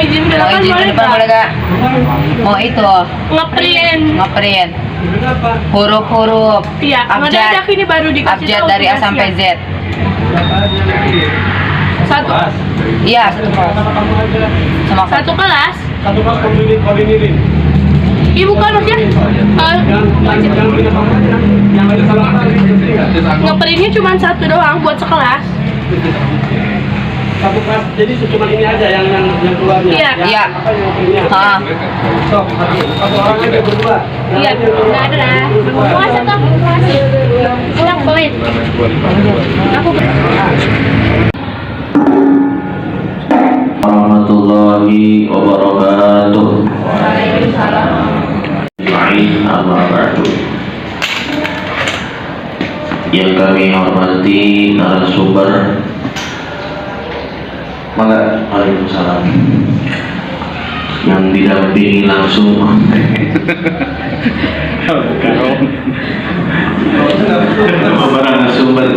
izin ke depan boleh boleh nggak? gak? Mau itu Ngeprint. huruf-huruf Iya, abjad mendadak ini baru dikasih abjad tahu dari A tugasnya. sampai Z. Satu Iya, sama satu kelas. Satu kelas koordinirin. Iya bukan maksudnya Yang ada salah apa? ngeprintnya cuma satu doang buat sekelas. Satu kelas, jadi cuma ini aja yang keluarnya. Iya. Iya. Apa yang printnya? Ah. So, satu orang aja berdua. Iya, nggak ada lah. Puasa tuh, puasa. Pulang poin. Aku warahmatullahi wabarakatuh. Amma ba'du. Yang kami hormati narasumber, maka Waalaikumsalam, yang didampingi langsung Bapak narasumber.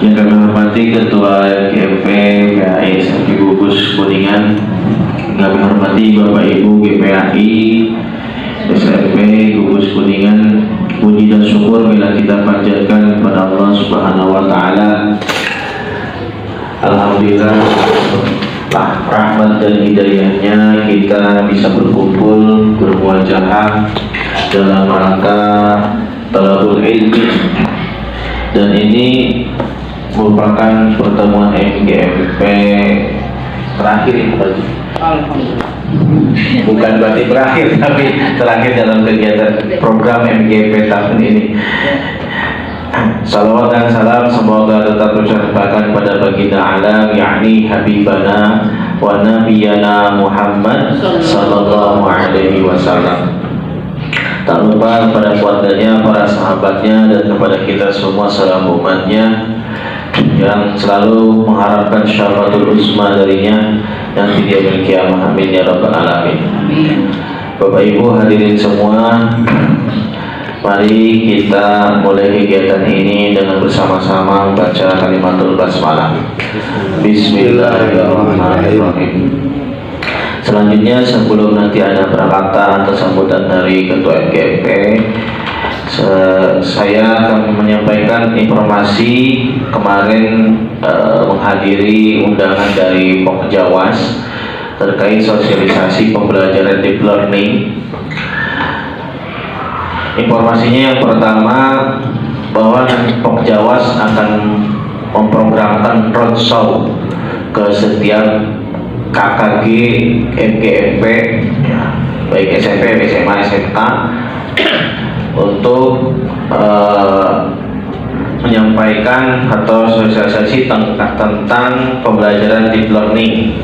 Yang kami hormati Ketua GMP PAI SMP Gugus Kuningan, kami hormati Bapak Ibu GPAI SMP Gugus Kuningan, puji dan syukur bila kita panjatkan kepada Allah Subhanahu wa taala. Alhamdulillah, rahmat dan hidayahnya kita bisa berkumpul bermuajahah dalam rangka talabul ilmi, dan ini merupakan pertemuan MGMP terakhir ya Pak? Bukan berarti berakhir, tapi terakhir dalam kegiatan program MGMP tahun ini. Salawat dan salam semoga tetap tercurahkan pada baginda alam, yakni Habibana wa Nabiyana Muhammad sallallahu alaihi wasallam. Tak lupa kepada keluarganya, para sahabatnya, dan kepada kita semua selaku umatnya yang selalu mengharapkan syafaatul uzma darinya nanti di yaumil qiyamah. Amin ya rabbal alamin. Bapak Ibu hadirin semua, mari kita mulai kegiatan ini dengan bersama-sama membaca kalimatul basmalah. Bismillahirrahmanirrahim. Selanjutnya, sebelum nanti ada peralatan atau sambutan dari Ketua MGMP, saya akan menyampaikan informasi kemarin menghadiri undangan dari Pokjawas terkait sosialisasi pembelajaran deep learning. Informasinya yang pertama, bahwa Pokjawas akan memprogramkan roadshow ke setiap KKG MGMP, ya, baik SMP, SMA, SMK, untuk menyampaikan atau sosialisasi tentang pembelajaran deep learning,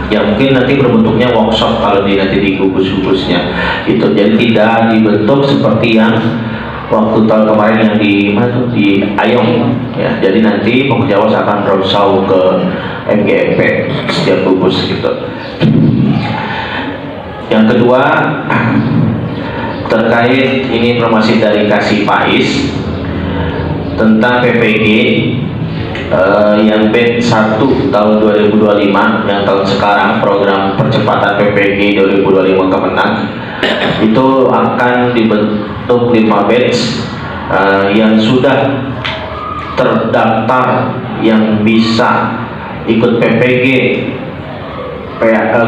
yang mungkin nanti berbentuknya workshop kalau nanti di gugus-gugusnya itu. Jadi tidak dibentuk seperti yang waktu tahun kemarin yang di Ayong ya. Jadi nanti Pokjawas akan roadshow ke MGMP setiap gugus gitu. Yang kedua, terkait ini informasi dari Kasih Pais tentang PPG yang batch 1 tahun 2025, yang tahun sekarang program percepatan PPG 2025 Kemenang, itu akan dibentuk 5 batch yang sudah terdaftar yang bisa ikut PPG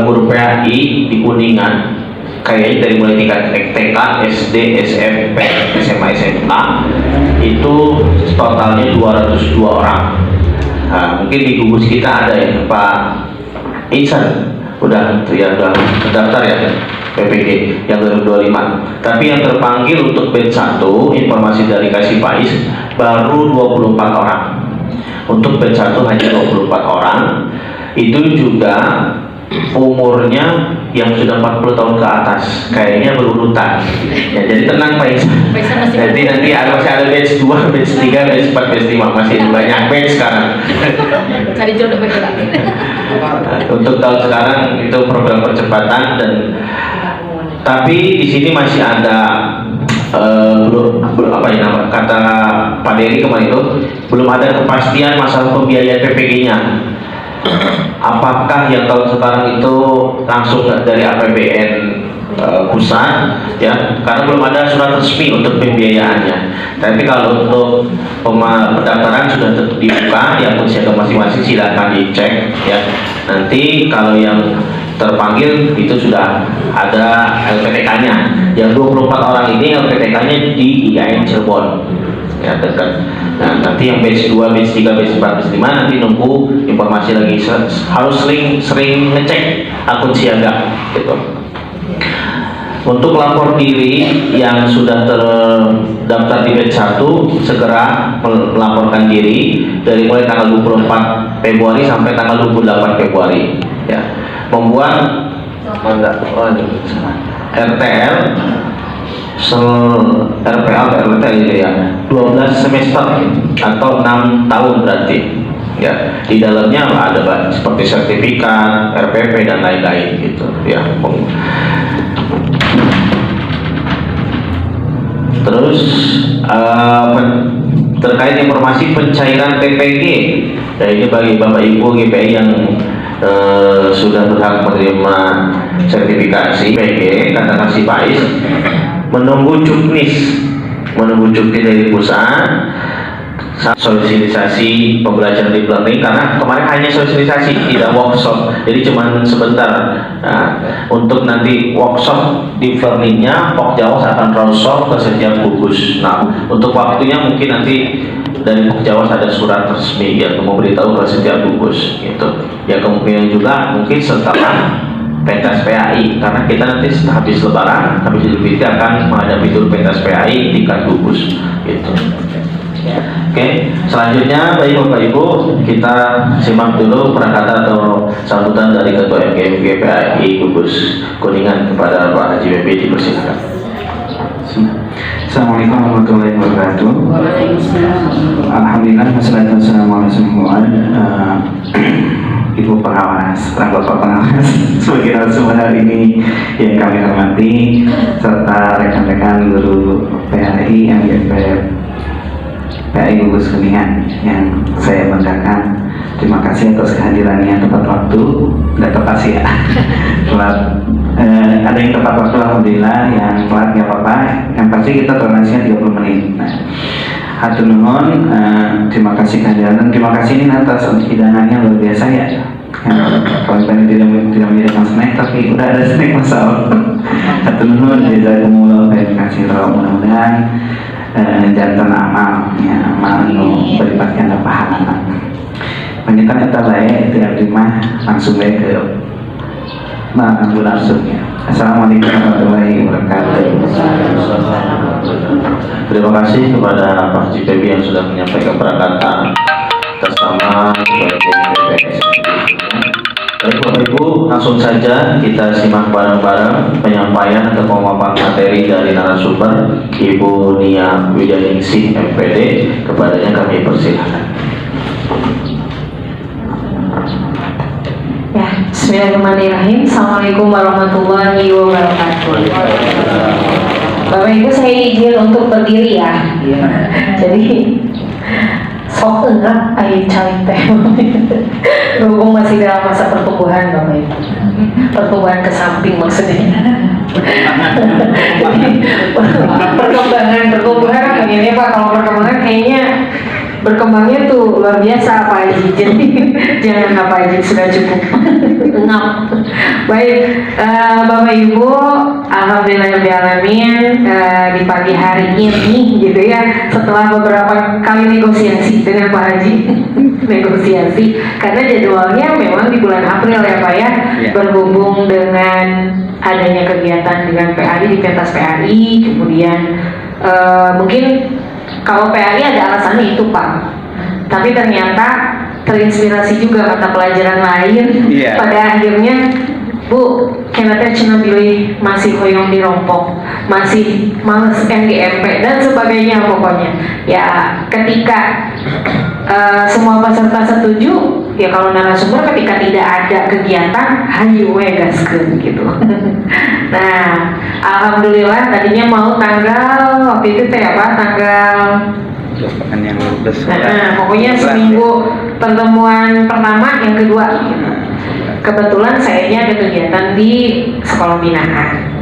guru PAI di Kuningan, kayaknya dari mulai tingkat TK, SD, SMP, SMA, SMK, itu totalnya 202 orang. Nah, mungkin di gugus kita ada ya Pak Ihsan, udah terdaftar ya PPG yang 2025. Tapi yang terpanggil untuk batch 1, informasi dari Kasih Pais, baru 24 orang. Untuk batch 1 hanya 24 orang. Itu juga umurnya yang sudah 40 tahun ke atas, kayaknya berurutan ya. Jadi tenang Pak Ihsan, jadi nanti masih ada batch 2, batch 3, batch 4, batch 5, masih banyak batch sekarang. cari jodoh bergerak. Untuk tahun sekarang itu program percepatan, dan tapi di sini masih ada belum apa ya nama kata Pak Dery kemarin itu belum ada kepastian masalah pembiayaan PPG-nya. Apakah yang tahun sekarang itu langsung dari APBN pusat ya, karena belum ada surat resmi untuk pembiayaannya. Tapi kalau untuk pendaftaran sudah dibuka, yang siaga masing-masing silakan dicek ya. Nanti kalau yang terpanggil itu sudah ada LPTK-nya. Yang 24 orang ini LPTK-nya di IAIN Cirebon. Ya, dekat. Nah, nanti yang batch 2, batch 3, batch 4, batch 5 nanti nunggu informasi lagi, harus sering ngecek akun siaga gitu. Untuk lapor diri yang sudah terdaftar di batch 1 segera melaporkan diri dari mulai tanggal 24 Februari sampai tanggal 28 Februari ya. Membuat RTL RTL ya 12 semester atau 6 tahun berarti ya. Di dalamnya ada seperti sertifikat, RPP dan lain-lain gitu ya. Terus terkait informasi pencairan TPG, ya ini bagi Bapak Ibu GPI yang sudah berhak menerima sertifikasi PG, katakan si Pais menunggu juknis dari pusat sosialisasi pembelajaran deep learning, karena kemarin hanya sosialisasi tidak workshop, jadi cuma sebentar. Nah, untuk nanti workshop deep learningnya Pokjawas akan browser ke setiap gugus. Nah, untuk waktunya mungkin nanti dari Pokjawas ada surat resmi yang memberitahu ke setiap gugus gitu ya. Kemungkinan juga mungkin setelah pentas PAI, karena kita nanti habis lebaran, habis Idul Fitri akan menghadapi dulu pentas PAI tingkat gugus gitu. Oke, selanjutnya baik Bapak Ibu, kita simak dulu prakata atau sambutan dari Ketua MGM GPAI Gugus Kuningan kepada Pak Haji Bebi, dipersilakan. Assalamualaikum warahmatullahi wabarakatuh. Alhamdulillah, wassalatu wassalamu ala rasulillah. Ibu pengawas, Bapak pengawas, sebagai narasumber hari ini yang kami hormati, serta rekan-rekan guru PAI MGP PAI Gugus Kuningan yang saya banggakan. Terima kasih atas kehadirannya tepat waktu, nggak tepat sih ya. Telat, ada yang tepat waktu alhamdulillah, yang telat nggak apa-apa. Yang pasti kita toleransinya 30 menit. Nah, hatur nuhun, terima kasih kehadiran, terima kasih ini atas hidangannya luar biasa ya. Kalau tadi tidak menyediakan snack, tapi udah ada snack masal. Hatur nuhun, jazakumullah khairan katsira. Mudah-mudahan jantan amal, ya amal nu berlipat ganda pahala. Penyetan eta bae tidak terima langsung bae ke langsungnya. Assalamualaikum warahmatullahi wabarakatuh. Terima kasih kepada Pak Haji Bebi yang sudah menyampaikan prakata atas nama BPS. Baik Bapak Ibu, langsung saja kita simak bareng-bareng penyampaian atau pemaparan materi dari narasumber Ibu Nia Wijaningsih MPD. Kepadanya kami persilakan. Ya, bismillahirrahmanirrahim. Assalamualaikum warahmatullahi wabarakatuh. Bapak Ibu, saya izin untuk berdiri ya. Jadi sok enggak ayo cari teh. Berhubung masih dalam masa pertumbuhan Bapak Ibu. Pertumbuhan ke samping maksudnya. Pertumbuhan begini Pak, kalau perkembangan kayaknya berkembangnya tuh luar biasa Pak Haji, jadi jangan Pak Haji, sudah cukup. Enam. Baik, Bapak Ibu, alhamdulillahirrahmanirrahim, di pagi hari ini gitu ya, setelah beberapa kali negosiasi dengan Pak Haji, negosiasi karena jadwalnya memang di bulan April ya Pak ya, berhubung dengan adanya kegiatan dengan PAI di pentas PAI, kemudian mungkin kalau PAI ada alasannya itu Pak, tapi ternyata terinspirasi juga mata pelajaran lain. Pada akhirnya Bu, kena teh cina pilih masih hoyong dirompok, masih males NGMP dan sebagainya pokoknya. Ya ketika semua peserta setuju, ya kalau narasumber ketika tidak ada kegiatan, hayu we gaskeun gitu. Nah, alhamdulillah tadinya mau tanggal waktu itu teh apa? Tanggal pekan yang lulus. pokoknya seminggu pertemuan pertama, yang kedua. Kebetulan sayanya ada kegiatan di sekolah binaan.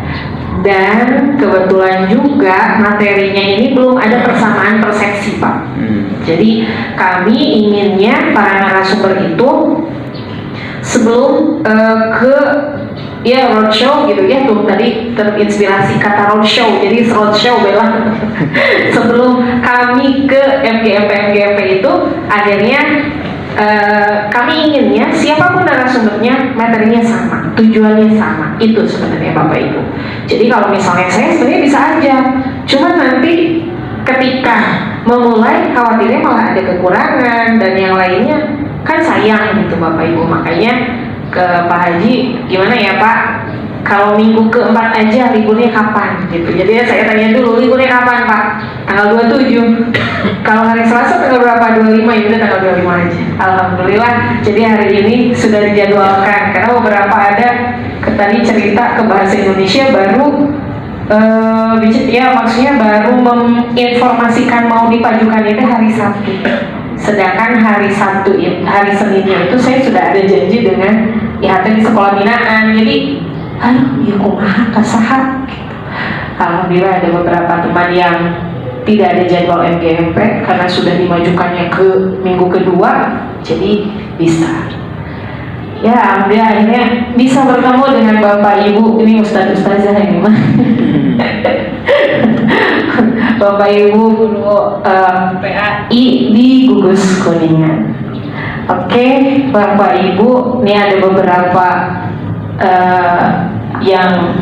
Dan kebetulan juga materinya ini belum ada persamaan persepsi, Pak. Jadi kami inginnya para narasumber itu sebelum ke roadshow gitu ya, tuh tadi terinspirasi kata roadshow, jadi roadshow Bella. Sebelum kami ke MGMP itu akhirnya kami inginnya siapapun narasumbernya materinya sama, tujuannya sama, itu sebenarnya Bapak Ibu. Jadi kalau misalnya saya sebenarnya bisa aja, cuma nanti ketika memulai khawatirnya malah ada kekurangan dan yang lainnya, kan sayang gitu Bapak Ibu. Makanya ke Pak Haji, gimana ya Pak, kalau minggu keempat aja liburnya kapan gitu. Jadi saya tanya dulu, liburnya kapan Pak? Tanggal 27. Kalau hari Selasa tanggal berapa? 25, ya udah tanggal 25 aja. Alhamdulillah, jadi hari ini sudah dijadwalkan. Karena beberapa ada tadi cerita ke bahasa Indonesia baru maksudnya baru menginformasikan mau dipajukan itu hari Sabtu. Sedangkan hari Seninnya itu saya sudah ada janji dengan IHT di sekolah binaan. Jadi ya kumaha kasaha gitu. Alhamdulillah ada beberapa teman yang tidak ada jadwal MGMP karena sudah dimajukannya ke minggu kedua, jadi bisa. Ya, alhamdulillah akhirnya bisa bertemu dengan Bapak Ibu. Ini Ustazah ini mah. Bapak Ibu guru PAI di Gugus Kuningan. Oke, Bapak Ibu, ini ada beberapa yang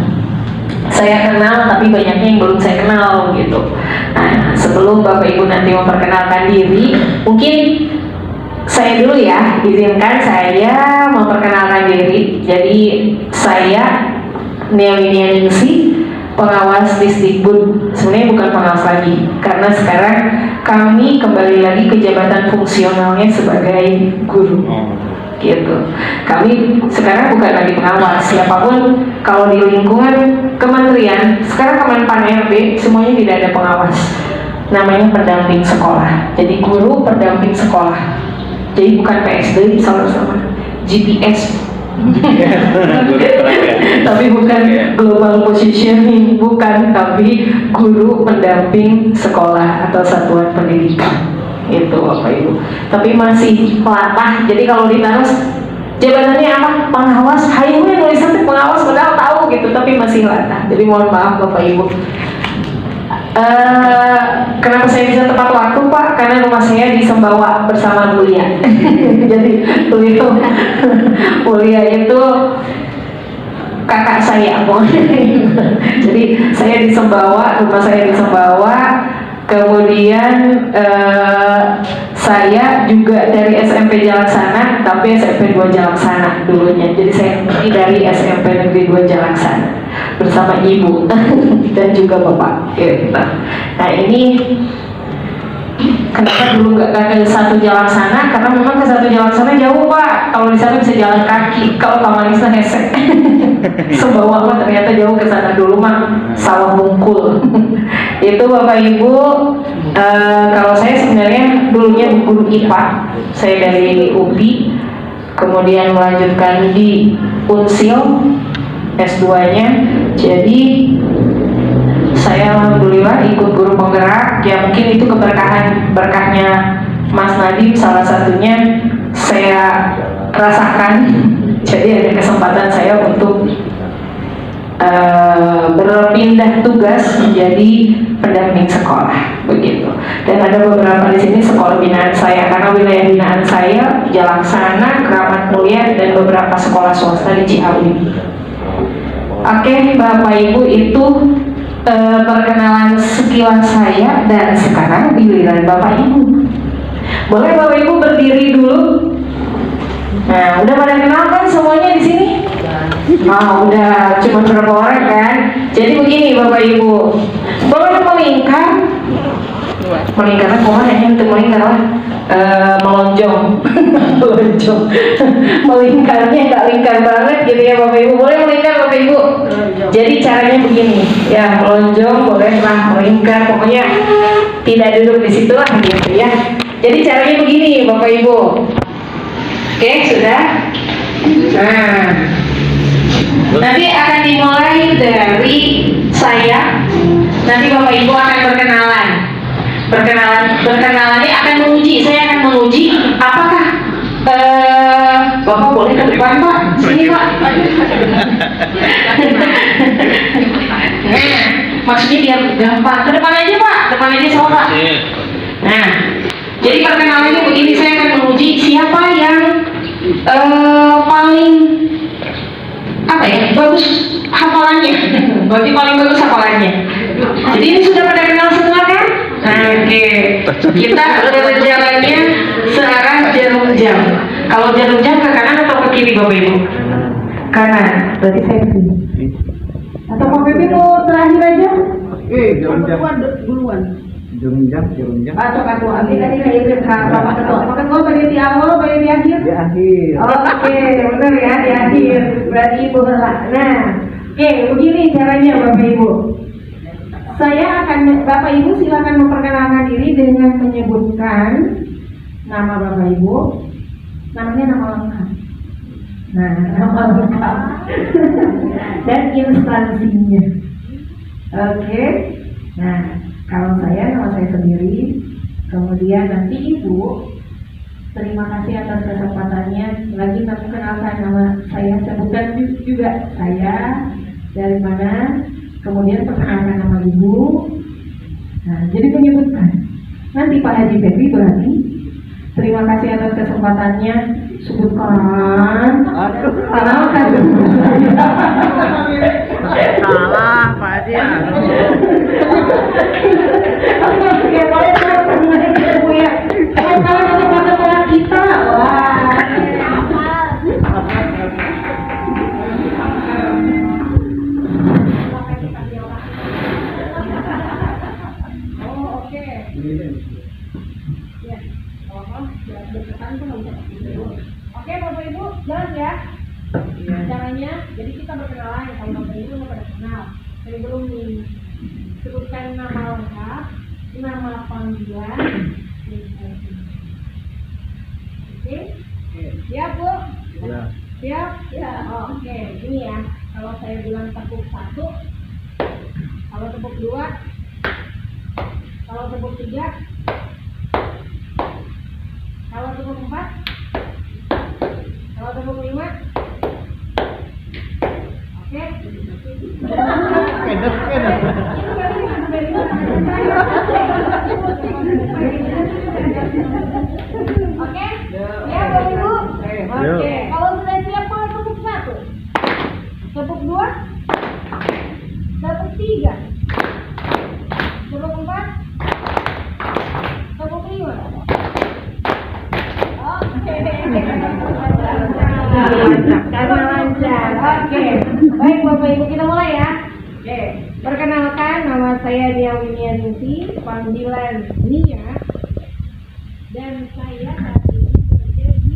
saya kenal tapi banyaknya yang belum saya kenal gitu. Nah, sebelum Bapak Ibu nanti memperkenalkan diri, mungkin saya dulu ya, izinkan saya memperkenalkan diri. Jadi saya Nia Winianingsi, pengawas Disdikbud. Sebenarnya bukan pengawas lagi, karena sekarang kami kembali lagi ke jabatan fungsionalnya sebagai guru. Gitu. Kami sekarang bukan lagi pengawas. Siapapun kalau di lingkungan kementerian, sekarang Kemenpan RB semuanya tidak ada pengawas. Namanya pendamping sekolah. Jadi guru pendamping sekolah. Jadi bukan PSD sama-sama GPS. Tapi bukan global positioning, bukan, tapi guru pendamping sekolah atau satuan pendidikan. Itu Bapak Ibu. Tapi masih latah. Jadi kalau ditaruh jabatannya apa? Pengawas. Hayu yang nulisan pengawas padahal tahu gitu, tapi masih latah. Jadi mohon maaf Bapak Ibu. Kenapa saya bisa tepat waktu Pak? Karena rumah saya di Sembawa bersama Mulia. Jadi Mulia itu kakak saya. Jadi saya di Sembawa, rumah saya di Sembawa. Kemudian saya juga dari SMP Jalaksana, tapi SMP 2 Jalaksana dulunya. Jadi saya dari SMP Negeri 2 Jalaksana bersama ibu dan juga bapak. Gitu. Nah ini kenapa dulu nggak ke 1 Jalaksana? Karena memang ke 1 Jalaksana jauh Pak. Kalau di sana bisa jalan kaki. Kalau Tamanisa hesek. Sembawa mah ternyata jauh ke sana dulu mah sawah bungkul. Itu Bapak Ibu. Kalau saya sebenarnya dulunya guru IPA. Saya dari UPI, kemudian melanjutkan di Unsil S2-nya. Jadi saya alhamdulillah ikut guru penggerak. Ya mungkin itu berkahnya Mas Nadiem, salah satunya saya rasakan. Jadi ada kesempatan saya untuk berpindah tugas menjadi pendamping sekolah begitu. Dan ada beberapa di sini sekolah binaan saya, karena wilayah binaan saya Jalaksana, Keramat Mulia, dan beberapa sekolah swasta di Ciawi. Oke, Bapak Ibu, itu perkenalan sekilas saya, dan sekarang giliran Bapak Ibu. Boleh Bapak Ibu berdiri dulu? Nah, udah pada kenal kan semuanya di sini? Udah, cuma beberapa orang kan. Jadi begini Bapak Ibu, boleh melingkar melingkarnya kumaha ya untuk melingkar lah. Melonjong melonjong melingkarnya nggak lingkar banget gitu ya Bapak Ibu, boleh melingkar Bapak Ibu. Jadi caranya begini ya, melonjong boleh lah, melingkar pokoknya tidak duduk di situ lah gitu ya. Jadi caranya begini Bapak Ibu. Oke, sudah. Nah, nanti akan dimulai dari saya. Nanti Bapak Ibu akan berkenalannya akan menguji. Saya akan menguji apakah Bapak boleh ke depan Pak, sini Pak. Nah, maksudnya biar gampang. Ke depan aja Pak, depan aja sama Pak. Nah, jadi perkenalannya begini, saya akan menguji siapa yang paling apa ya, bagus hafalannya. Berarti paling bagus hafalannya. Jadi ini sudah pada kenal semua kan? Oke. Kita berjalannya searah jarum jam. Kalau jarum jam ke kanan atau ke kiri Bapak Ibu? Kanan. Berarti saya ke sini. Atau Bapak Ibu mau terakhir aja? Duluan. Jarum jam. Atau ketua, tadi kayak Bapak ketua. Bapak ketua bagian di awal, bagian di akhir? Di akhir. Oke, benar ya, di akhir. Berarti Ibu lah. Nah, oke, begini caranya Bapak Ibu. Bapak Ibu silakan memperkenalkan diri dengan menyebutkan nama Bapak Ibu. Namanya nama lengkap. Nah, nama lengkap. Dan instansinya. Oke. Nah, kalau nama saya sendiri, kemudian nanti Ibu, terima kasih atas kesempatannya. Lagi kami kenalkan nama saya, sebutkan juga saya dari mana, kemudian perkenalkan nama Ibu. Nah, jadi menyebutkan. Nanti Pak Haji Febri berarti terima kasih atas kesempatannya, sebutkan. Kenalkan. Salah Pak Haji. Oke, boleh Bu ya. Kalau kita, wah. Oh, oke. Ya, oke, Bapak Ibu, jelas ya. Caranya, jadi kita berkenalan. Kalau Bapak Ibu mau pada kenal, saya belum sebutkan nama lengkap, nama panggilan. Oke, siap Bu? Siap? Ya. Oh, oke, ini ya. Kalau saya bilang tepuk 1, kalau tepuk 2, kalau tepuk 3, kalau tepuk 4, kalau tepuk 5. Oke. Oke? Ya, Bapak Ibu? Oke. Kalau sudah siap, boleh tepuk 1. Tepuk 2. Tepuk 3. Tepuk 4. Tepuk 5. Oke. Karena lancar. Oke. Baik Bapak Ibu, kita mulai ya. Oke. Perkenalkan, nama saya Dia Winianingsi, panggilan Nia. Dan saya saat ini bekerja di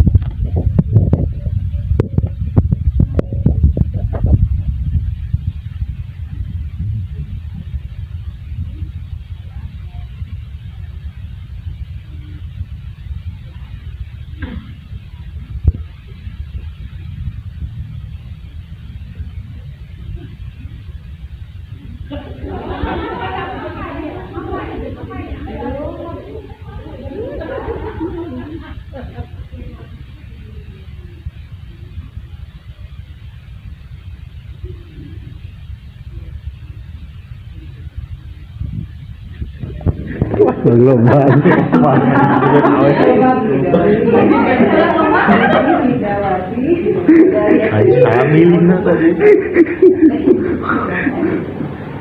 Belum banget. Ambilin tadi.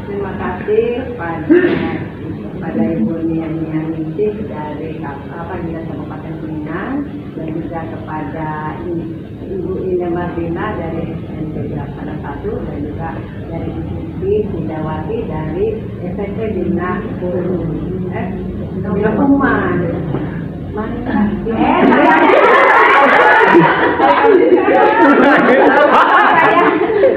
Terima kasih pada Ibu Nia dari Dinas Kabupaten Kuningan, dan juga kepada Ibu Ina Marlina dari NPJ Laksana 1, dan juga dari Ibu Sindawati dari SMP Bina Bilang Uman.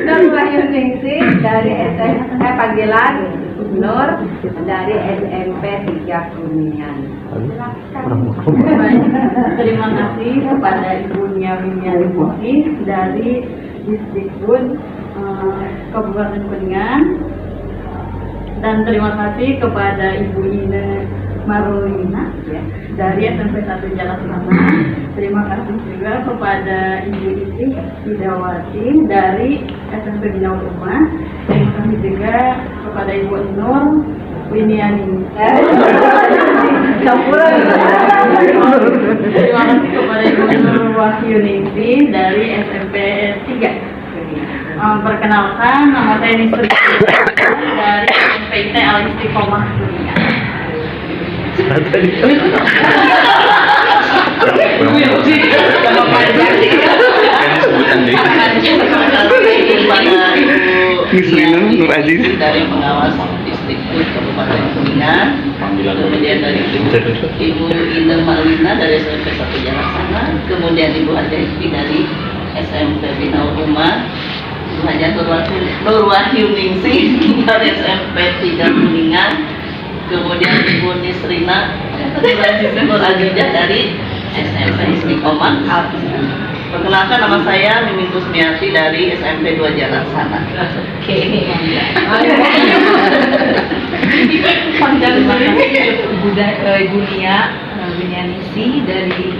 Nur Wahyu Ningsih dari SMP panggilan Nur dari SMP 3 Kuningan. Terima kasih kepada Ibu Winiani Putih dari Disdikbud Kabupaten Kuningan, dan terima kasih kepada Ibu Ine Marulina dari SMP 1 Jalan Sana. Terima kasih juga kepada Ibu Iti Idawati dari SMP Bina Rumah. Terima kasih juga kepada Ibu Nur Winiani. Terima kasih kepada Ibu Nur Wahyu Ningsih dari SMP 3. Perkenalkan, nama saya Nisri dari SMP IT Al Istiqomah Kuningan. Dari pengawas Disdikbud Kabupaten Kuningan, kemudian dari Ibu Ine Marulina dari SMP 1 Jalan Sana, kemudian Ibu Haja dari SMP Bina Rumah, Ibu Haja Nur Wahyu Ningsih dari SMP 3 Kuningan, kemudian Ibu Nisrina Nur Azizah dari SMP Istiqomah. Perkenalkan, nama saya Mimin Kusmiati dari SMP 2 Jalan Sana. Oke. Terima kasih Ibu Nia Winianingsih dari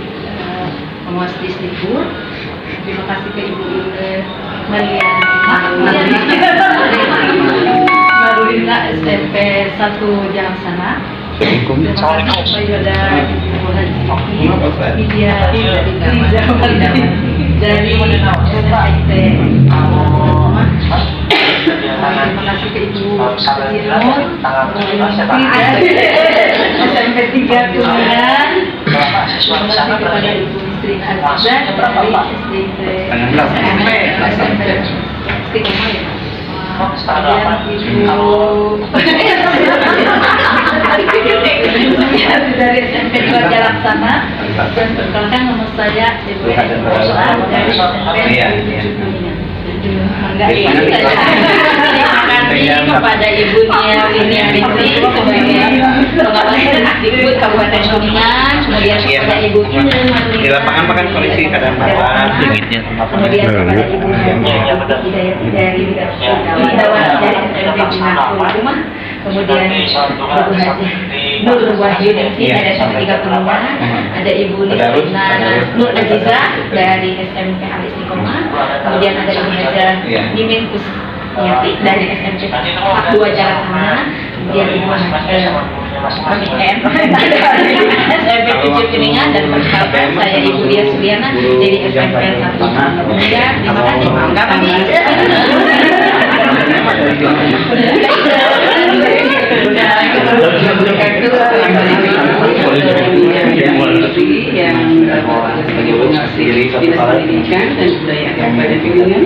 pengawas Disdikbud. Terima kasih ke Ibu Marulina SMP 1 Jalan Sana. Terima kasih kepada Ibu Haji Widya dari SMPT. Terima kasih ke Ibu Nur SMP 3 Kuningan. Terima kasih kepada Ibu Nisrina Azizah dari SMP Istiqomah. Dari SMP 2 Jalan Sana. Dan perkenalkan, nama saya Ibu dari SMP 7 Kuningan. Terima kasih kepada Ibu Nia Winianingsih sebagai pengawas Disdikbud Kabupaten Kuningan, kemudian kepada Ibu Ine Marulina Di lapangan makan polisi kadang-kadang dinginnya. kemudian kepada Ibu Hidayati dari SMP Bina Rumah, kemudian Ibu Haji Nur Wahyu Ningsih dari SMP 3 Kuningan, ada Ibu Nisrina Nur Azizah dari SMP Al Istiqomah, kemudian ada Ibu Haja Mimin Kusmiati dari SMP 2 Jalan Sana, kemudian Ibu SMP 7 Kuningan, dan perkenalkan saya Ibu Dia Suliana dari SMP 1 Kuningan. Terima kasih. Yang sebagai pengawas Dinas Pendidikan dan Budaya Kabupaten Kuningan.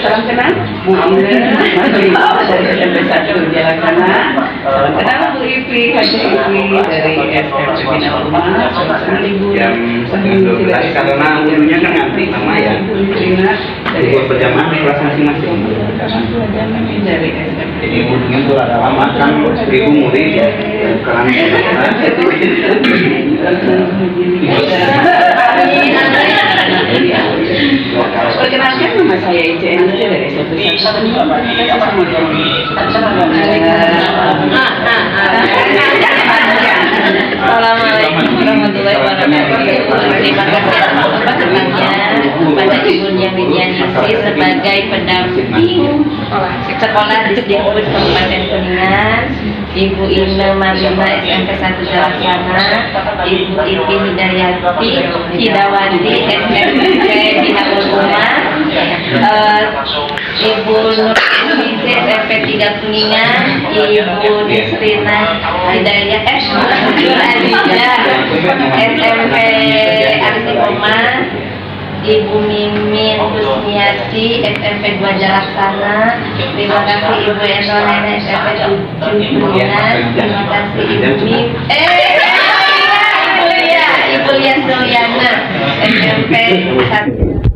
Salam kenal, Bu Ine Marulina dari SMP 1 Jalan Sana. Salam kenal, Bu Ivi Haji Ivi dari SMP Bina Rumah. Salam kenal Ibu Karena ulunya kan nanti nama ya. Nisrina dari Berjamaah di kelas masing-masing. dari SMP. Jadi ulunya itu ada lama kan 1000 murid ya. Bukan Perkenalkan, nama saya Ica Ence dari SMP 1. Assalamualaikum warahmatullahi wabarakatuh. Terima kasih atas kesempatannya kepada Ibu Nia Winianingsih sebagai pendamping sekolah Disdikbud Kabupaten Kuningan, Ibu Ine Marulina SMP 1 Jalan Sana, Ibu Iti Hidawati SMP Bina Rumah, Ibu Nur Ningsih SMP 3 Kuningan, Ibu Nisrina Hidayah Nur Azizah SMP Al Istiqomah, Ibu Mimin Kusmiati SMP 2 Jalaksana. Terima kasih Ibu Eno Nenek SMP 7 Kuningan. Terima kasih Ibu Ibu Lia Suliana SMP 1.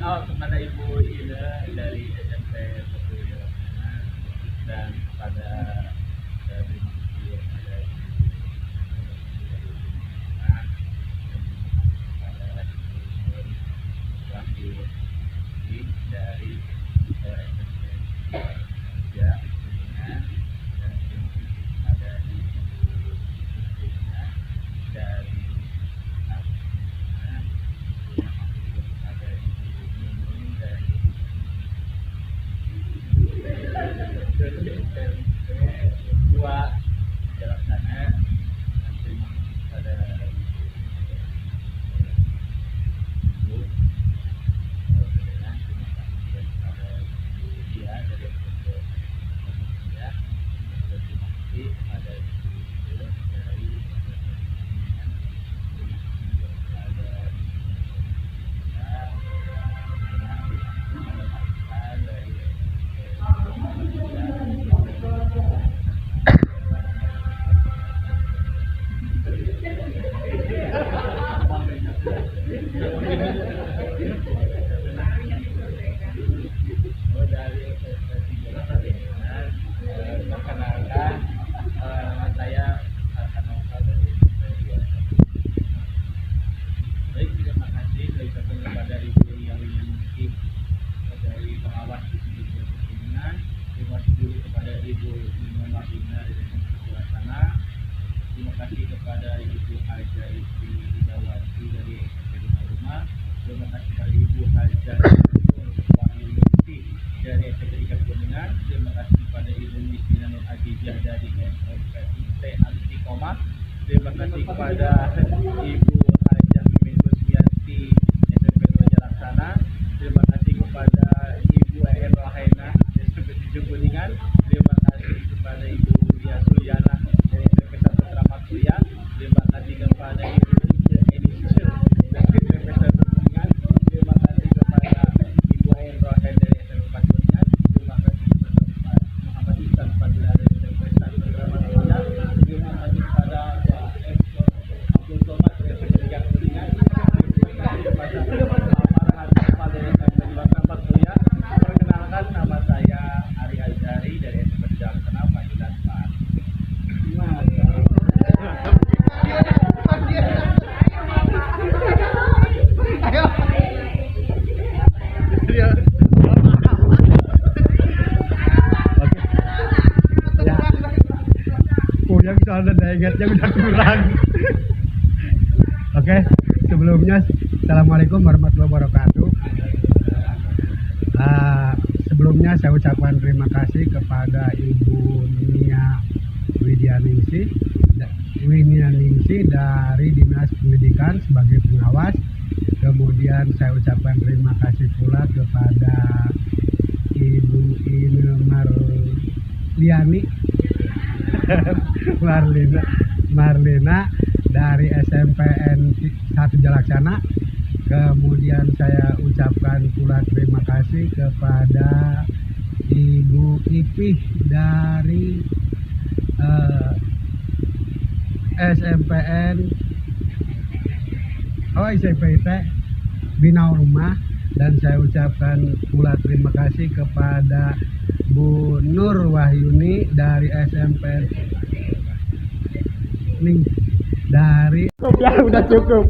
Kepada Ibu Ida dari SMP 1 dan kepada dari dari dari dari perkenalkan, nama saya Hasanova dari Baik, terima kasih kepada Ibu yang memiliki dari pengawas di sini perkebunan. Terima kasih dulu kepada Ibu Marlina dari Pelaksana. Terima kasih kepada Ibu Haja Istri Hidawati dari SMP Rumah. Terima kasih kepada Ibu Haja Wahyuningsi dari SMP Perkebunan. Terima kasih kepada Ibu Mistina Nur Adijah dari SMPIT Istiqomah. Terima kasih kepada Ibu Haja Mimin Kusmiati SMP Dwaja Laksana. Terima kasih kepada Ibu R. Rahena SMP 7 Kuningan. Terima kasih kepada Ibu Dia Suliana dari SMP 1 Keramat Kuliah. Terima kasih kepada Ibu Edisha dari SMP 1 Kuningan. Terima kasih kepada Ibu R. Rahena dari SMP 4 Kuningan. Terima kasih kepada Pak Muhammad Ihsan Fadila dari SMP 1 Keramat Kuliah. Terima kasih kepada Pak Abdul Somad dari SMP 3 Kuningan. Terima kasih kepada Farhan Akmal dari SMP 4 Kuliah. Perkenalkan, nama saya Ari Azhari dari SMP Jaksana Panggilan Pak. Yang soalnya dayanya udah kurang. Oke, sebelumnya Assalamualaikum warahmatullahi wabarakatuh. Sebelumnya saya ucapkan terima kasih kepada Ibu Nia Widyaningsih dari Dinas Pendidikan sebagai pengawas. Kemudian saya ucapkan terima kasih pula kepada Ibu Ine Marlina dari SMPN 1 Jalaksana. Kemudian saya ucapkan pula terima kasih kepada Ibu Ipih dari SMPN SMPIT Bina Rumah. Dan saya ucapkan pula terima kasih kepada Bu Nur Wahyuni dari SMP dari ya udah cukup.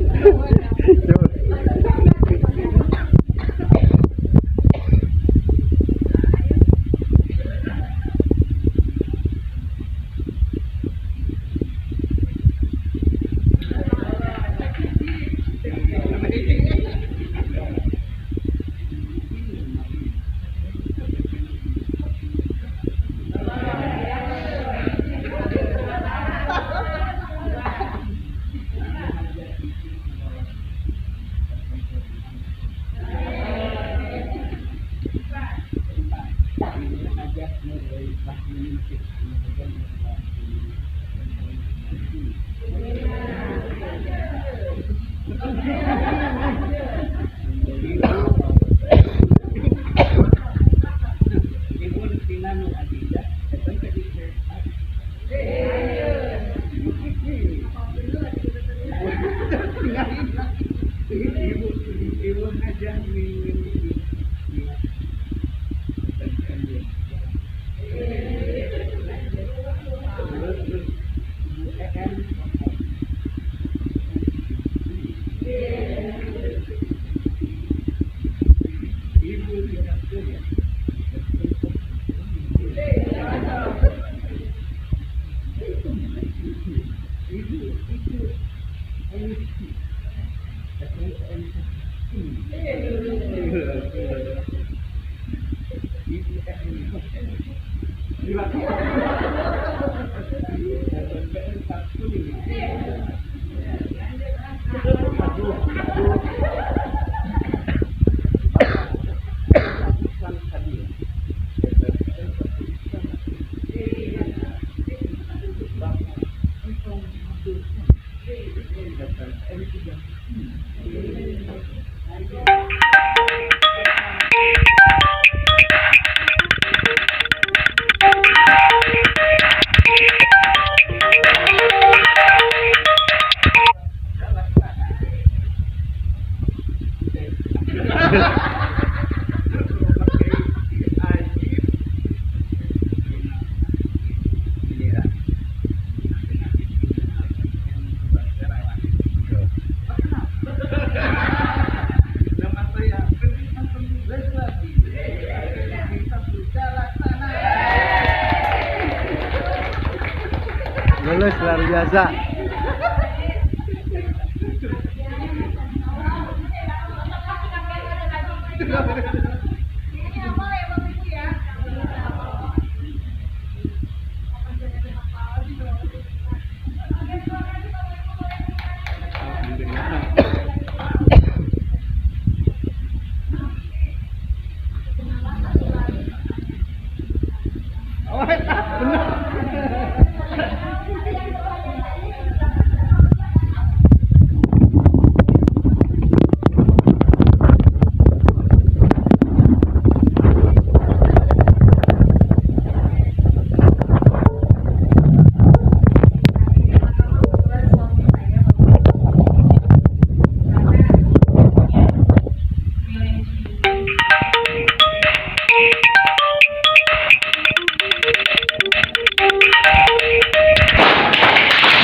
Lulus luar biasa.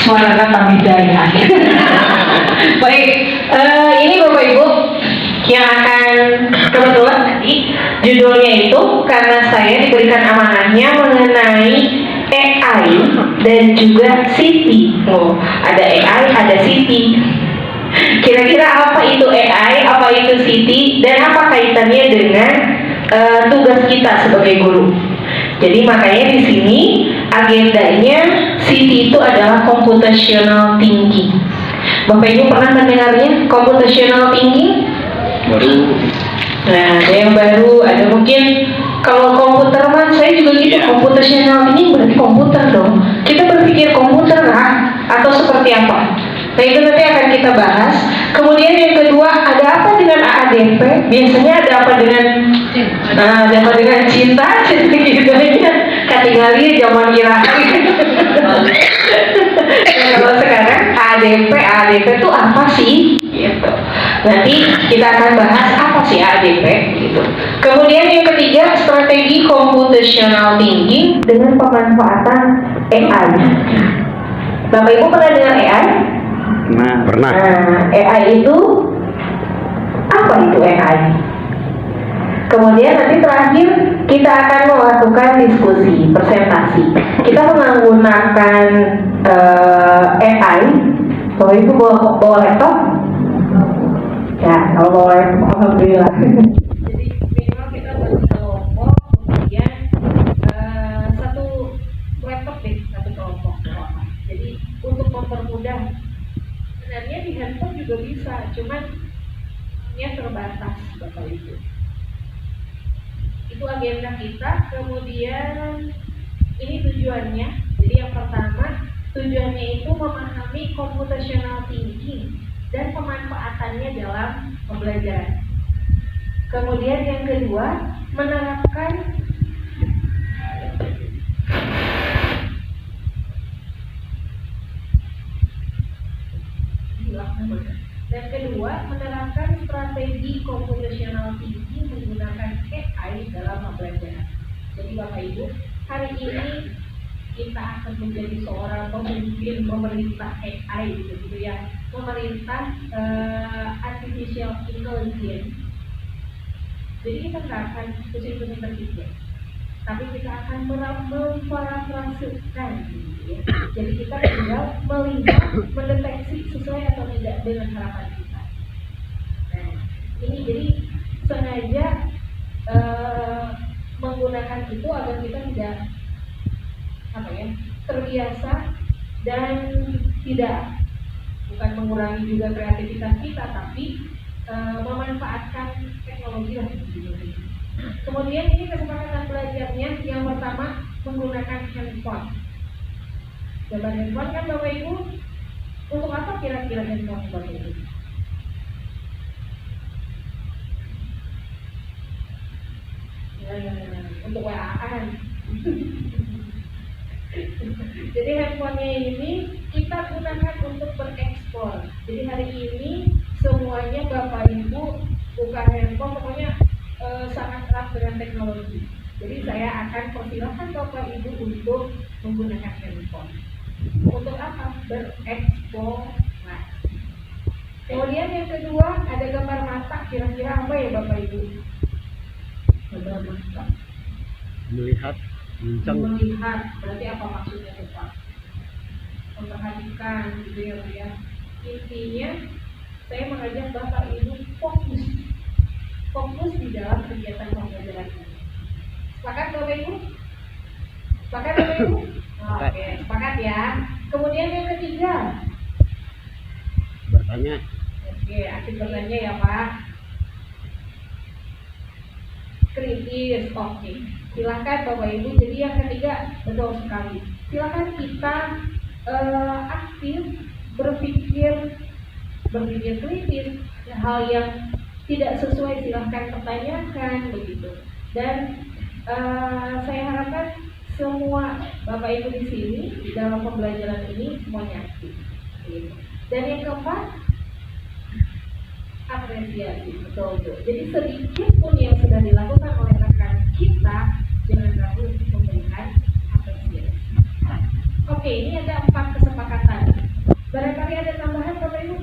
Suara kata bidaya. Baik, ini Bapak Ibu yang akan kebetulan tadi judulnya itu karena saya diberikan amanahnya mengenai AI dan juga Siti. Oh, ada AI, ada Siti. Kira-kira apa itu AI, apa itu Siti, dan apa kaitannya dengan tugas kita sebagai guru? Jadi makanya di sini agendanya Siti itu adalah computational thinking. Bapak Ibu pernah mendengarnya computational thinking? Baru. Nah, ada yang baru, ada mungkin kalau komputer mah saya juga gitu. Computational thinking berarti komputer dong. Kita berpikir komputer lah atau seperti apa? Nah itu nanti akan kita bahas. Kemudian yang kedua, ada apa dengan AADP? Biasanya ada apa dengan ada apa dengan cinta? Gitu aja. Katingali zaman kirahan. Kalau sekarang AADP itu apa sih? Gitu. Nanti kita akan bahas apa sih AADP gitu. Kemudian yang ketiga, strategi computational thinking dengan pemanfaatan AI. Bapak Ibu pernah dengar AI? Pernah. Nah, AI itu apa itu AI? Kemudian nanti terakhir kita akan melakukan diskusi, presentasi. Kita menggunakan AI. Bapak Ibu bawa laptop? Ya, kalau bawa laptop, alhamdulillah. Jadi minimal kita bagi kelompok, kemudian satu laptop deh, satu kelompok. Jadi untuk mempermudah, sebenarnya di handphone juga bisa, cuman nya terbatas Bapak Ibu. Itu agenda kita. Kemudian ini tujuannya. Jadi yang pertama, tujuannya itu memahami computational thinking dan pemanfaatannya dalam pembelajaran. Kemudian yang kedua, menerapkan dan kedua, menerapkan strategi computational thinking menggunakan AI dalam pembelajaran. Jadi Bapak Ibu, hari ini kita akan menjadi seorang pemimpin pemerintah AI gitu ya, pemerintah artificial intelligence. Jadi kita nggak akan pusing-pusing berpikir, tapi kita akan memparafrasekan gitu ya. Jadi kita tinggal melihat, mendeteksi sesuai atau tidak dengan harapan kita. Nah, ini jadi sengaja menggunakan itu agar kita tidak terbiasa dan tidak bukan mengurangi juga kreativitas kita, tapi memanfaatkan teknologi lah. Kemudian ini kesepakatan belajarnya yang pertama menggunakan handphone. Gambar handphone kan Bapak Ibu, untuk apa kira-kira handphone Bapak Ibu? Untuk WA-an. Jadi handphonenya ini kita gunakan untuk berekspor. Jadi hari ini semuanya Bapak Ibu bukan handphone, pokoknya sangat erat dengan teknologi. Jadi saya akan persilahkan Bapak Ibu untuk menggunakan handphone. Untuk apa? Bereksplorasi. Kemudian yang kedua ada gambar mata, kira-kira apa ya Bapak Ibu? Gambar mata. Melihat, Melihat, berarti apa maksudnya Bapak? Memperhatikan gitu ya Bu ya. Intinya saya mengajak Bapak Ibu fokus di dalam kegiatan pembelajaran ini. Sepakat Bapak Ibu? Sepakat Bapak Ibu? Oke, sepakat ya. Kemudian yang ketiga bertanya. Oke, asik bertanya ya Pak. Kritis, oke. Silakan Bapak Ibu. Jadi yang ketiga betul sekali. Silakan kita aktif berpikir kritis, hal yang tidak sesuai silahkan pertanyakan begitu. Dan saya harapkan semua Bapak Ibu di sini dalam pembelajaran ini semuanya aktif. Dan yang keempat, apresiasi, betul. Jadi sedikit pun yang sudah dilakukan oleh rekan kita, jangan ragu untuk memberikan apresiasi. Oke, ini ada 4 kesepakatan. Barangkali ada tambahan Bapak Ibu?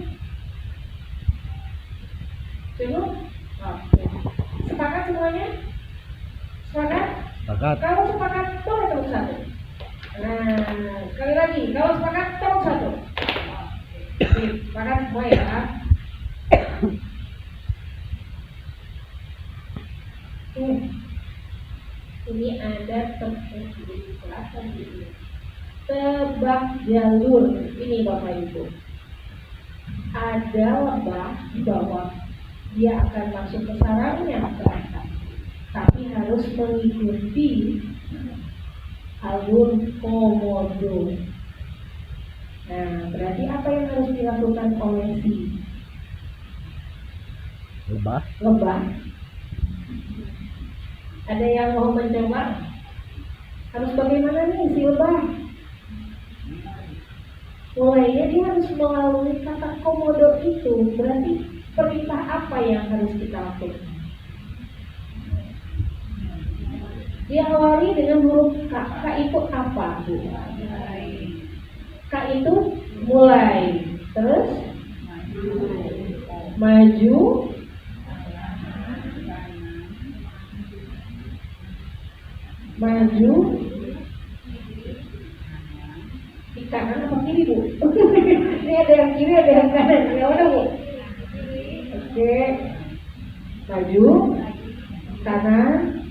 Cukup? Oke. Sepakat semuanya? Sepakat? Sepakat. Kalau sepakat, tepuk satu. Nah, sekali lagi, kalau sepakat, tepuk satu. Oke, sepakat semua ya. Ini ada tebak jalur. Ini Bapak Ibu. Ada lebah di bawah. Dia akan masuk ke sarangnya ke atas. Tapi harus mengikuti alur komodo. Nah, berarti apa yang harus dilakukan oleh si Lebah. Ada yang mau mencoba? Harus bagaimana nih si lebah? Mulainya dia harus melalui kata komodo itu. Berarti perintah apa yang harus kita lakukan? Dia awali dengan huruf K. K itu apa? K itu mulai. Terus maju. Maju. Di kanan apa kiri Bu? Ini ada yang kiri, ada yang kanan. Yang mana Bu? Oke. Maju. Kanan.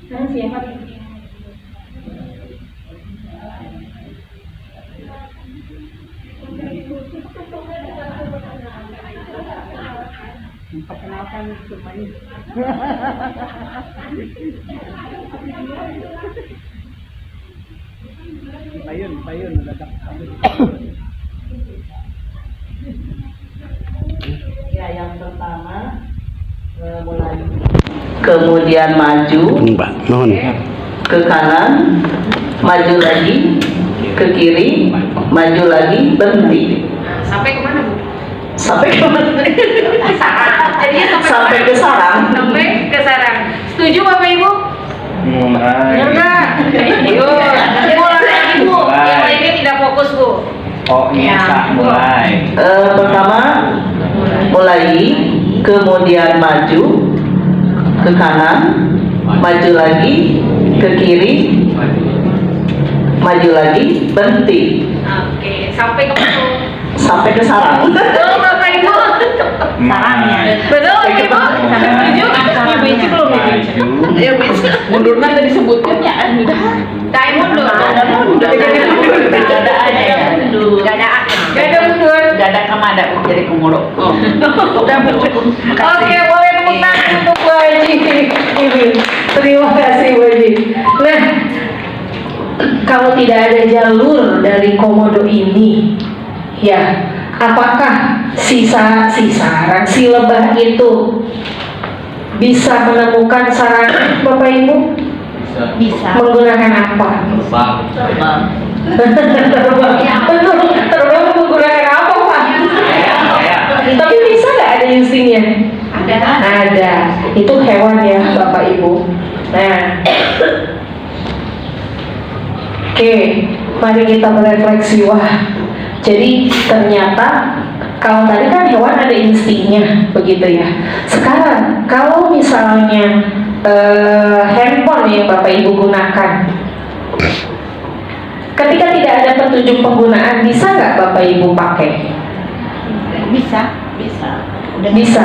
Kanan siapa? Perkenalkan semuanya. Payun mendadak. Ya, yang pertama mulai. Kemudian maju. Ke kanan, maju lagi, ke kiri, maju lagi, berhenti. Sampai kemana Bu? Sampai ke mana? Sampai ke sarang. Sampai ke sarang. Setuju Bapak Ibu? Mulai. Benar nggak? Yuk, mulai lagi Bu. Yang lainnya tidak fokus Bu. Oh, iya, mulai. Pertama, mulai, kemudian maju, ke kanan, maju lagi, ke kiri, maju lagi, berhenti. Oke, sampai ke mana? Sampai ke sarang. Betul Bapak Ibu? Sarangnya. Betul Ibu? Setuju? Ibu belum Maju. Ya bisa. Mundur nanti disebutkan ya. Time mundur. Udah ada aja ya. Gak ada mundur. Gak ada kemada jadi komodo. Udah cukup. Oke, boleh tepuk tangan untuk Bu Haji. Terima kasih Bu Haji. Nah, kalau tidak ada jalur dari komodo ini, ya, apakah si lebah itu bisa menemukan sarang Bapak Ibu? Bisa. Menggunakan apa? Terbang menggunakan apa Pak? Tapi bisa nggak ada instingnya? Ada. Itu hewan ya Bapak Ibu. Nah, oke, mari kita berefleksi. Wah, jadi ternyata kalau tadi kan hewan ada instingnya, begitu ya. Sekarang kalau misalnya handphone yang Bapak Ibu gunakan, ketika tidak ada petunjuk penggunaan, bisa nggak Bapak Ibu pakai? Bisa. Bisa.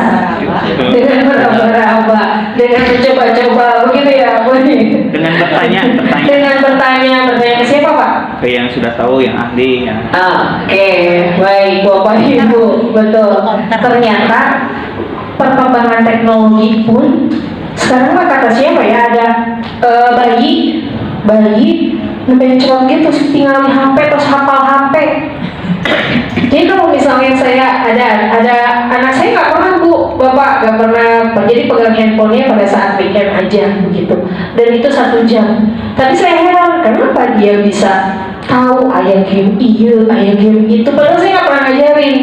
Dengan meraba-raba, dengan mencoba-coba, begitu ya, Bu? Dengan bertanya Dengan bertanya ke siapa, Pak? ke yang sudah tahu, yang ahli ya. Oke, baik Bapak Ibu, betul. Ternyata perkembangan teknologi pun sekarang mah kata siapa ya, ada bayi mencot gitu, tinggal di HP terus hafal HP. Jadi kalau misalnya saya ada anak saya nggak pernah Bu, Bapak nggak pernah, jadi pegang handphonenya pada saat weekend aja begitu, dan itu 1 jam. Tapi saya heran kenapa dia bisa tahu ayah game iya, ayah game itu, padahal saya nggak pernah ngajarin.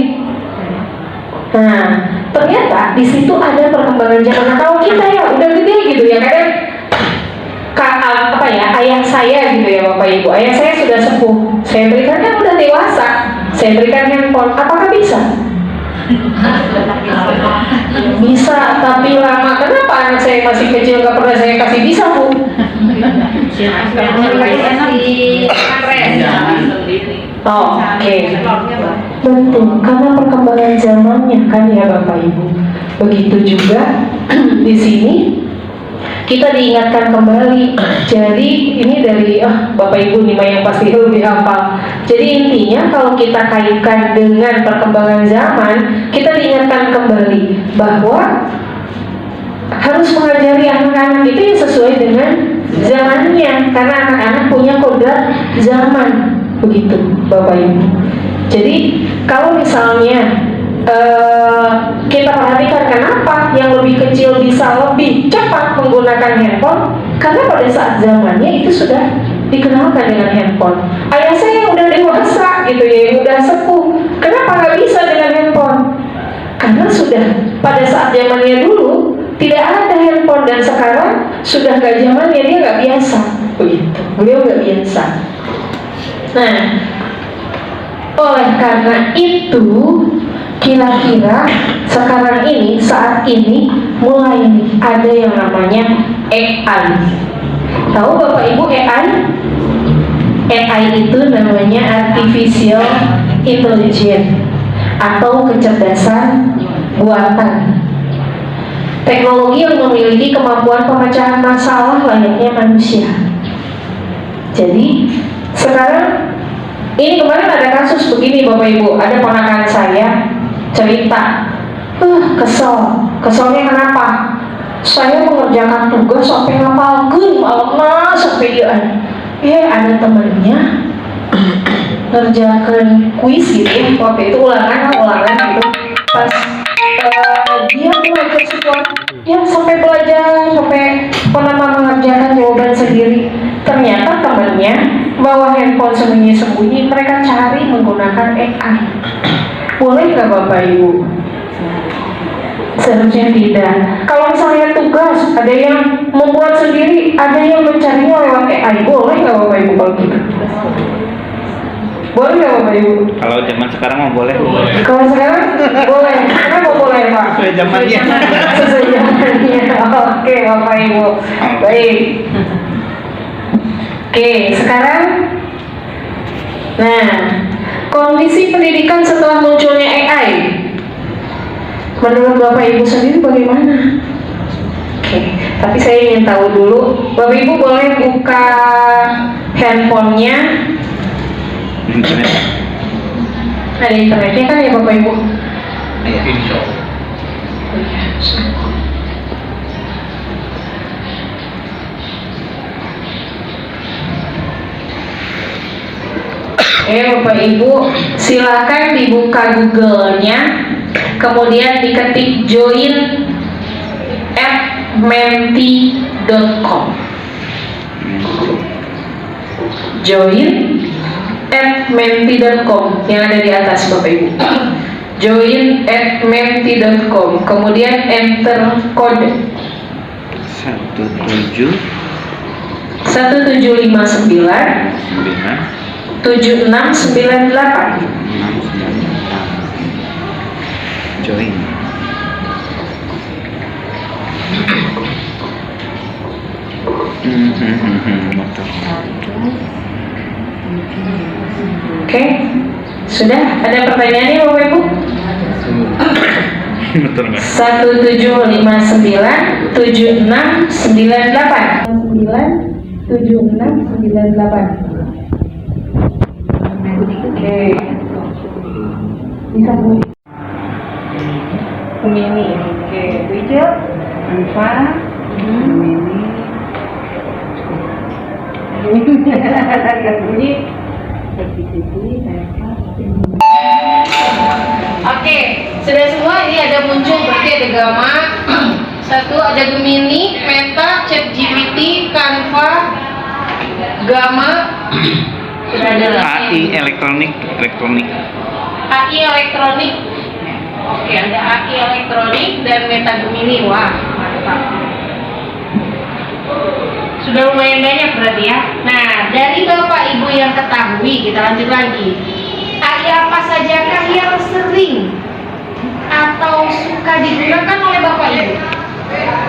Nah, ternyata di situ ada perkembangan zaman. Nah, kalau kita ya udah gede gitu ya, kadang ayah saya gitu ya Bapak Ibu, ayah saya sudah sepuh, saya berikan kan udah dewasa, saya berikan handphone, apakah bisa? Bisa, tapi lama. Kenapa anak saya masih kecil nggak pernah saya kasih? Bisa Bu? Oke. Betul, karena perkembangan zamannya kan ya Bapak Ibu. Begitu juga di sini kita diingatkan kembali. Jadi ini dari Bapak Ibu nih yang pasti lebih hafal. Jadi intinya kalau kita kaitkan dengan perkembangan zaman, kita diingatkan kembali bahwa harus mengajari anak-anak itu yang sesuai dengan zamannya, karena anak-anak punya kodrat zaman, begitu Bapak Ibu. Jadi kalau misalnya kita perhatikan kenapa yang lebih kecil bisa lebih cepat menggunakan handphone, karena pada saat zamannya itu sudah dikenalkan dengan handphone. Ayah saya yang udah dewasa gitu ya, yang udah sepuh, kenapa nggak bisa dengan handphone? Karena sudah pada saat zamannya dulu tidak ada handphone, dan sekarang sudah nggak zamannya, dia nggak biasa begitu, beliau nggak biasa. Nah, oleh karena itu kira-kira sekarang ini, saat ini mulai ada yang namanya AI. Tahu Bapak Ibu AI? AI itu namanya Artificial Intelligence atau kecerdasan buatan. Teknologi yang memiliki kemampuan pemecahan masalah layaknya manusia. Jadi sekarang ini kemarin ada kasus begini Bapak Ibu, ada ponakan saya cerita, keselnya kenapa? Saya mengerjakan tugas sampai ngapalkeun malamna sampai ada temennya ngerjakan kuis gitu, waktu itu ulangan gitu, pas dia belajar sesuatu, ya sampai belajar sampai pernah mengerjakan jawaban sendiri. Ternyata temannya bawa handphone sembunyi-sembunyi, mereka cari menggunakan AI. Boleh nggak Bapak Ibu? Seharusnya tidak. Kalau misalnya tugas ada yang membuat sendiri, ada yang mencarinya lewat AI, boleh nggak Bapak Ibu kalau gitu? Boleh nggak Bapak Ibu? Kalau zaman sekarang mah boleh. Kalau sekarang boleh. Kenapa boleh Pak? Sesuai zamannya. Sesuai zamannya. Oke Bapak Ibu. Baik. Oke, sekarang, nah, kondisi pendidikan setelah munculnya AI, menurut Bapak Ibu sendiri bagaimana? Oke, tapi saya ingin tahu dulu, Bapak Ibu boleh buka handphonenya. Internet. Ada internetnya kan ya Bapak Ibu? Insya Bapak Ibu, silakan dibuka Google-nya, kemudian diketik join@menti.com. join@menti.com yang ada di atas Bapak Ibu. join@menti.com, kemudian enter kode 1759 7698. Join. Oke, sudah ada pertanyaannya Bapak Ibu? Betul nggak? 1759 7698 7698. Oke, bisa Bu? Ini, oke, Wijel, Anfa, ini. Oke, sudah semua. Ini ada muncul berarti ada Gamma, satu ada Gemini, Meta, ChatGPT, Canva, Gamma, sudah ada AI elektronik. AI elektronik. Oke, ada AI elektronik dan Meta Gemini. Wah, mantap. Sudah lumayan banyak berarti ya. Nah, dari Bapak Ibu yang ketahui, kita lanjut lagi. AI apa sajakah yang sering atau suka digunakan oleh Bapak Ibu?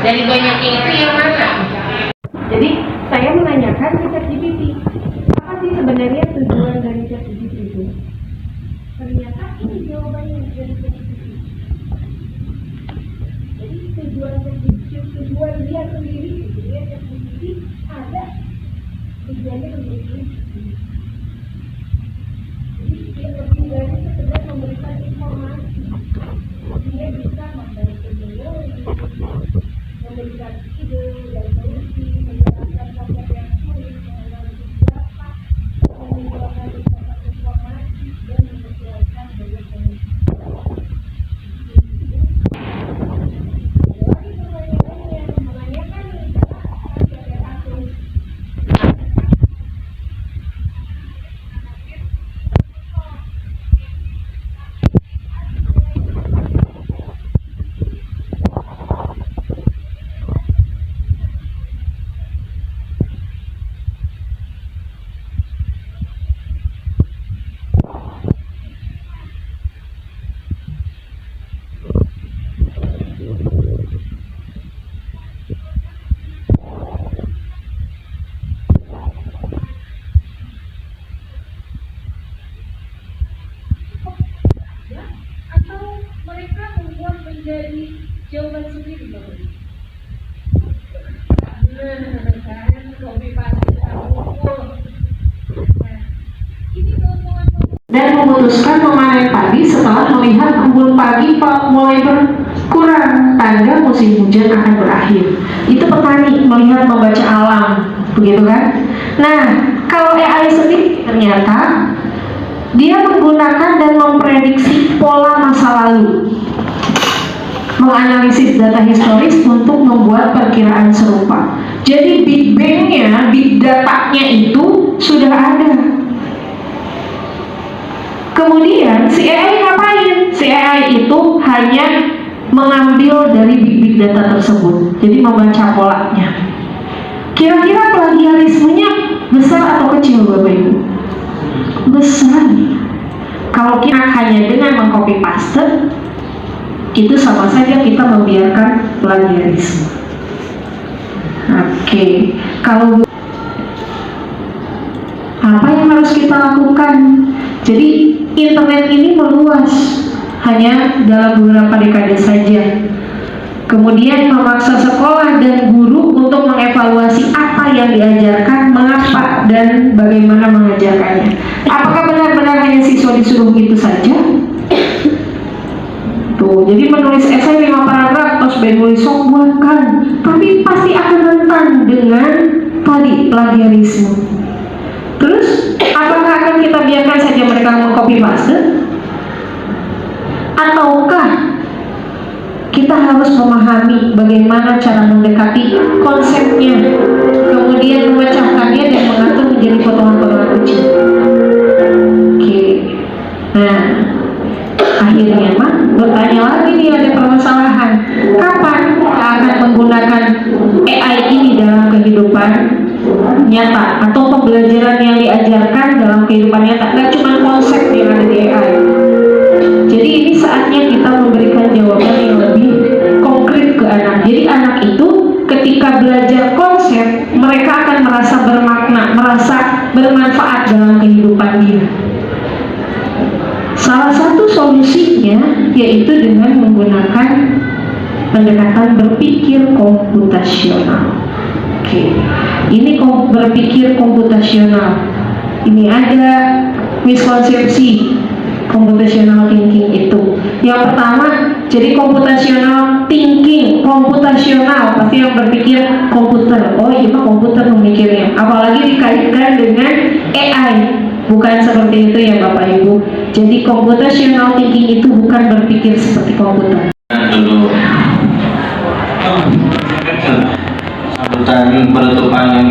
Dari banyaknya itu yang mana? Jadi, saya menanyakan ke ChatGPT, apa sih sebenarnya tujuan dari ChatGPT itu? Ternyata ini jawabannya dari ChatGPT. Jadi tujuan dia sendiri, dia ChatGPT ada tujuannya sendiri. Jadi dia lebih dari sekedar memberikan informasi. Dia bisa membantu memberikan ide dan solusi, menjelaskan konsep yang sulit, menganalisis data, menunjukkan informasi dan menyesuaikan dengan kondisi. Jawaban sendiri Bapak. Dan memutuskan memanen padi setelah melihat embun pagi mulai berkurang, tanda musim hujan akan berakhir. Itu petani melihat, membaca alam, begitu kan? Nah, kalau AI sendiri ternyata dia menggunakan dan memprediksi pola masa lalu, menganalisis data historis untuk membuat perkiraan serupa. Jadi Big Bang-nya, Big Data-nya itu sudah ada. Kemudian si AI ngapain? Si AI itu hanya mengambil dari Big Data tersebut. Jadi membaca polanya. Kira-kira plagiarismenya besar atau kecil Bapak Ibu? Besar. Kalau kita hanya dengan mengcopy paste, itu sama saja kita membiarkan plagiarisme. Oke, kalau apa yang harus kita lakukan? Jadi internet ini meluas, hanya dalam beberapa dekade saja. Kemudian memaksa sekolah dan guru untuk mengevaluasi apa yang diajarkan, mengapa dan bagaimana mengajarkannya. Apakah benar-benar hanya siswa disuruh gitu saja? Tuh, jadi menulis esai 5 paragraf terus menulis bukan, tapi pasti akan rentan dengan tadi plagiarisme. Terus apakah akan kita biarkan saja mereka mengcopy paste? Ataukah kita harus memahami bagaimana cara mendekati konsepnya, kemudian memecahkannya dan mengatur menjadi potongan-potongan kecil? Oke. Nah, akhirnya bertanya lagi nih, ada permasalahan. Kapan kita akan menggunakan AI ini dalam kehidupan nyata atau pembelajaran yang diajarkan dalam kehidupan nyata? Nggak cuma konsep yang ada di AI. Jadi ini saatnya kita memberikan jawaban yang lebih konkret ke anak. Jadi anak itu ketika belajar konsep, mereka akan merasa bermakna, merasa bermanfaat dalam kehidupan dia. Salah satu solusinya yaitu dengan menggunakan pendekatan berpikir komputasional. Oke, ini berpikir komputasional. Ini ada miskonsepsi computational thinking itu. Yang pertama, jadi computational thinking, komputasional pasti yang berpikir komputer. Oh iya mah komputer memikirnya. Apalagi dikaitkan dengan AI. Bukan seperti itu ya Bapak Ibu. Jadi computational thinking itu bukan berpikir seperti komputer. Dulu sambutan penutupan yang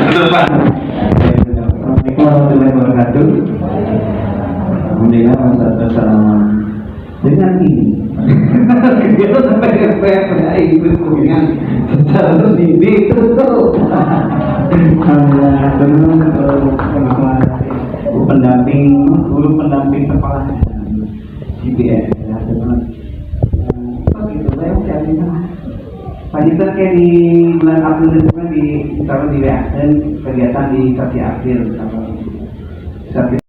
penutupan. Assalamualaikum warahmatullahi wabarakatuh. Alhamdulillah wassalatu wassalamu dengan ini. Kita sampai ke ibu dengan secara ini tuh. Pendamping guru pendamping kepala CBS ya teman. Gitu saya cari Pak kayak di bulan April itu kan di taruh di WASN kegiatan di 1 April.